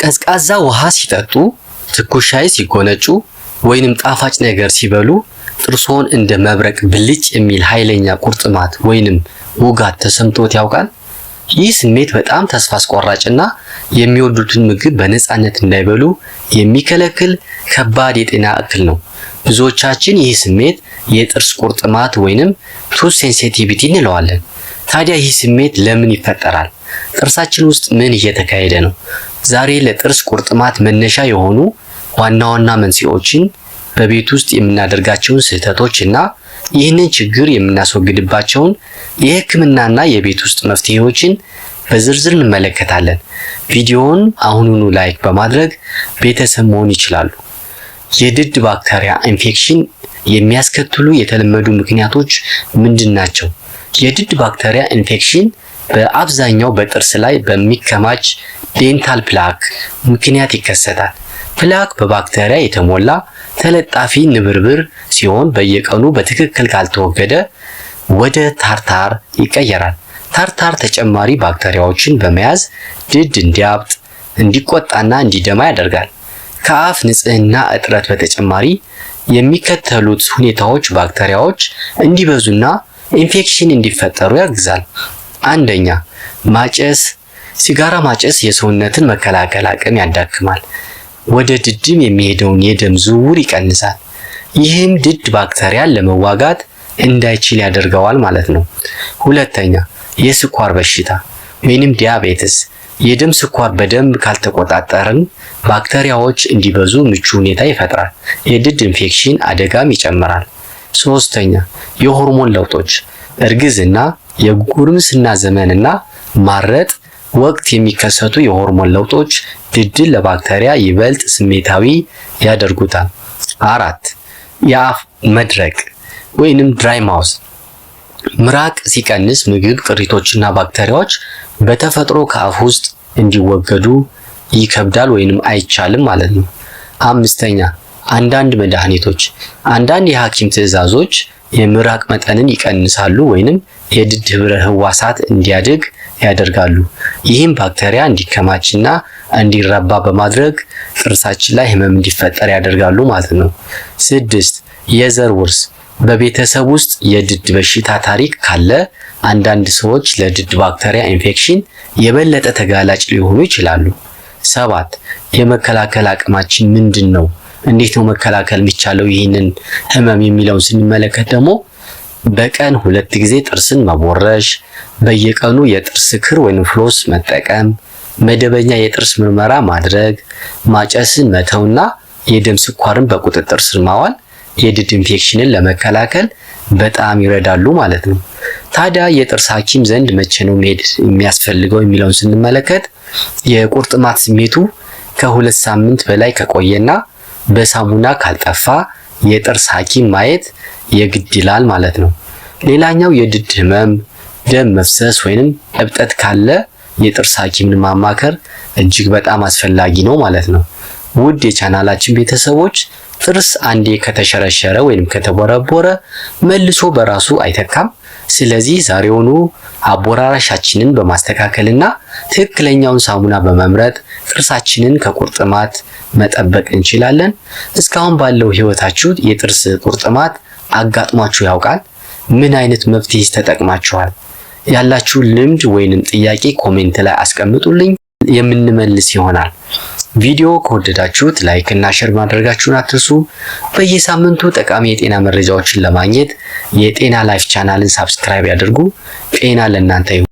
ቀዝቃዛ ውሃ ሲጠጡ፣ ትኩስ ሻይ ሲጎነጩ ወይንም ጣፋጭ ነገር ሲበሉ ጥርሶን እንደ መብረቅ ብልጭ የሚል ኃይለኛ ቁርጥማት ወይንም ውጋት ተሰምቶት ያውቃል? ይህ ስሜት በጣም ተስፋ አስቆራጭና የሚወዱትን ምግብ በነፃነት እንዳይበሉ የሚከለክል ከባድ የጤና እክል ነው። ብዙዎቻችን ይህ ስሜት የጥርስ ቁርጥማት ወይንም ቱዝ ሴንሲቲቪቲ እንለዋለን። ታዲያ ይህ ስሜት ለምን ይፈጠራል? ጥርሳችን ውስጥ ምን እየተካሄደ ነው? ዛሬ ለጥርስ ቁርጥማት መነሻ የሆኑ ዋና ዋና መንስኤዎችን፣ በቤት ውስጥ የምናደርጋቸውን ስህተቶች እና ይህንን ችግር የምናስወግድባቸውን የሕክምናና የቤት ውስጥ መፍትሄዎችን በዝርዝር እንመለከታለን። ቪዲዮውን አሁኑኑ ላይክ በማድረግ ቤተሰብ መሆን ይችላሉ። የድድ ባክቴሪያ ኢንፌክሽን የሚያስከትሉ የተለመዱ ምክንያቶች ምንድን ናቸው? የድድ ባክቴሪያ ኢንፌክሽን በአብዛኛው በጥርስ ላይ በሚከማች ዴንታል ፕላክ ምክንያት ይከሰታል። ፕላክ በባክቴሪያ የተሞላ ተለጣፊ ንብርብር ሲሆን በየቀኑ በትክክል ካልተወገደ ወደ ታርታር ይቀየራል። ታርታር ተጨማሪ ባክቴሪያዎችን በመያዝ ድድ እንዲያብጥ፣ እንዲቆጣና እንዲደማ ያደርጋል። ከአፍ ንጽህና እጥረት በተጨማሪ የሚከተሉት ሁኔታዎች ባክቴሪያዎች እንዲበዙና ኢንፌክሽን እንዲፈጠሩ ያግዛል። አንደኛ፣ ማጨስ። ሲጋራ ማጨስ የሰውነትን መከላከል አቅም ያዳክማል፣ ወደ ድድም የሚሄደውን የደም ዝውውር ይቀንሳል። ይህም ድድ ባክቴሪያን ለመዋጋት እንዳይችል ያደርገዋል ማለት ነው። ሁለተኛ፣ የስኳር በሽታ ወይንም ዲያቤትስ። የደም ስኳር በደንብ ካልተቆጣጠርን ባክቴሪያዎች እንዲበዙ ምቹ ሁኔታ ይፈጥራል፣ የድድ ኢንፌክሽን አደጋም ይጨምራል። ሶስተኛ፣ የሆርሞን ለውጦች። እርግዝና፣ የጉርምስና ዘመንና ማረጥ ወቅት የሚከሰቱ የሆርሞን ለውጦች ድድን ለባክቴሪያ ይበልጥ ስሜታዊ ያደርጉታል። አራት፣ የአፍ መድረቅ ወይንም ድራይ ማውዝ። ምራቅ ሲቀንስ ምግብ ቅሪቶችና ባክቴሪያዎች በተፈጥሮ ከአፍ ውስጥ እንዲወገዱ ይከብዳል ወይንም አይቻልም ማለት ነው። አምስተኛ፣ አንዳንድ መድኃኒቶች። አንዳንድ የሐኪም ትዕዛዞች የምራቅ መጠንን ይቀንሳሉ ወይንም የድድ ህብረ ህዋሳት እንዲያድግ ያደርጋሉ። ይህም ባክቴሪያ እንዲከማችና እንዲራባ በማድረግ ጥርሳችን ላይ ህመም እንዲፈጠር ያደርጋሉ ማለት ነው። ስድስት፣ የዘር ውርስ። በቤተሰብ ውስጥ የድድ በሽታ ታሪክ ካለ አንዳንድ ሰዎች ለድድ ባክቴሪያ ኢንፌክሽን የበለጠ ተጋላጭ ሊሆኑ ይችላሉ። ሰባት፣ የመከላከል አቅማችን ምንድን ነው? እንዴት ነው መከላከል የሚቻለው ይህንን ህመም የሚለውን ስንመለከት ደግሞ በቀን 2 ጊዜ ጥርስን መቦረሽ፣ በየቀኑ የጥርስ ክር ወይም ፍሎስ መጠቀም፣ መደበኛ የጥርስ ምርመራ ማድረግ፣ ማጨስን መተውና የደም ስኳርን በቁጥጥር ስር ማዋል የድድ ኢንፌክሽንን ለመከላከል በጣም ይረዳሉ ማለት ነው። ታዲያ የጥርስ ሐኪም ዘንድ መቼ ነው መሄድ የሚያስፈልገው የሚለውን ስንመለከት የቁርጥማት ስሜቱ ከ2 ሳምንት በላይ ከቆየና በሳሙና ካልጠፋ የጥርስ ሐኪም ማየት የግድ ይላል ማለት ነው። ሌላኛው የድድ ህመም፣ ደም መፍሰስ ወይንም እብጠት ካለ የጥርስ ሐኪምን ማማከር እጅግ በጣም አስፈላጊ ነው ማለት ነው። ውድ የቻናላችን ቤተሰቦች፣ ጥርስ አንዴ ከተሸረሸረ ወይንም ከተቦረቦረ መልሶ በራሱ አይተካም። ስለዚህ ዛሬውኑ አቦራራሻችንን በማስተካከልና ትክክለኛውን ሳሙና በመምረጥ ጥርሳችንን ከቁርጥማት መጠበቅ እንችላለን። እስካሁን ባለው ህይወታችሁ የጥርስ ቁርጥማት አጋጥሟችሁ ያውቃል? ምን አይነት መፍትሄስ ተጠቅማችኋል? ያላችሁ ልምድ ወይንም ጥያቄ ኮሜንት ላይ አስቀምጡልኝ፣ የምንመልስ ይሆናል። ቪዲዮ ከወደዳችሁት ላይክ እና ሼር ማድረጋችሁን አትርሱ። በየሳምንቱ ጠቃሚ የጤና መረጃዎችን ለማግኘት የጤና ላይፍ ቻናልን ሳብስክራይብ ያድርጉ። ጤና ለእናንተ ይሁን።